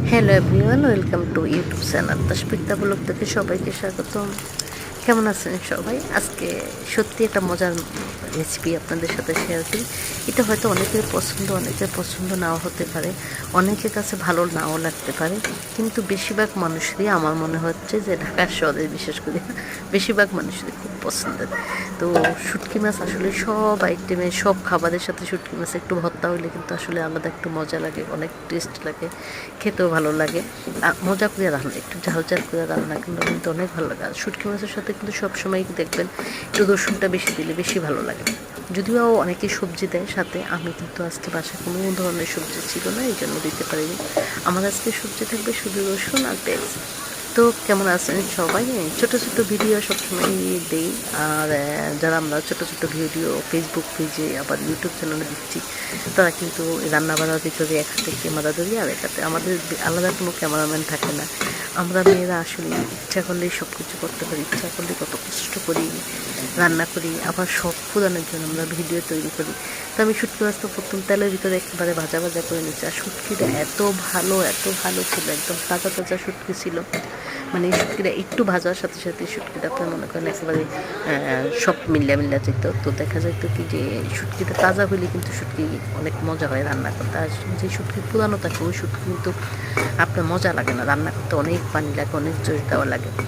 Hello everyone, welcome to YouTube channel তাসপিকতা blog থেকে সবাইকে স্বাগতম। কেমন আছেন সবাই? আজকে সত্যি একটা মজার রেসিপি আপনাদের সাথে শেয়ার করি। এটা হয়তো অনেকের পছন্দ নাও হতে পারে, অনেকের কাছে ভালো নাও লাগতে পারে, কিন্তু বেশিরভাগ মানুষেরই আমার মনে হচ্ছে যে ঢাকার শহরে বিশেষ করে বেশিরভাগ মানুষেরই খুব পছন্দের। তো শুটকি মাছ আসলে সব আইটেমে, সব খাবারের সাথে শুটকি মাছ একটু ভর্তা হইলে কিন্তু আসলে আলাদা একটু মজা লাগে, অনেক টেস্ট লাগে, খেতেও ভালো লাগে। আর মজা করে রান্না, একটু ঝাল ঝাল করে রান্না কিন্তু কিন্তু অনেক ভালো লাগে। আর শুটকি মাছের সাথে কিন্তু সবসময় দেখবেন একটু রসুনটা বেশি দিলে বেশি ভালো লাগে। যদিও অনেকে সবজি দেয় সাথে, আমি কিন্তু আজকে বাসায় কোনো ধরনের সবজি ছিল না, এই জন্য দিতে পারিনি। আমার আজকে সবজি থাকবে শুধু রসুন আর পেঁয়াজ। তো কেমন আছেন সবাই? ছোটো ছোটো ভিডিও সবসময় দিই। আর যারা আমরা ছোটো ছোটো ভিডিও ফেসবুক পেজে আবার ইউটিউব চ্যানেলে দিচ্ছি, তারা কিন্তু রান্না বান্নার ভিতরে একসাথে ক্যামেরা ধরি, আর একাতে আমাদের আলাদা কোনো ক্যামেরাম্যান থাকে না। আমরা মেয়েরা আসলে ইচ্ছা করলেই সব কিছু করতে পারি, ইচ্ছা করলে কত কষ্ট করি, রান্না করি, আবার শখ পূরণের জন্য আমরা ভিডিও তৈরি করি। তো আমি শুটকি মাছটা প্রথম তেলের ভিতরে একেবারে ভাজা ভাজা করে নিচ্ছি। আর শুটকিটা এত ভালো ছিল, একদম তাজা তাজা শুটকি ছিল। মানে শুটকিটা একটু ভাজার সাথে সাথে শুটকিটা আপনার মনে করেন একেবারে সব মিল্লা যেত। তো দেখা যেত কি যে শুটকিটা তাজা হইলে কিন্তু শুটকি অনেক মজা হয় রান্না করতে। আর যে শুটকি পুরানো থাকে ওই শুটকি কিন্তু আপনার মজা লাগে না রান্না করতে, অনেক পানি লাগে, অনেক জোর দেওয়া লাগে।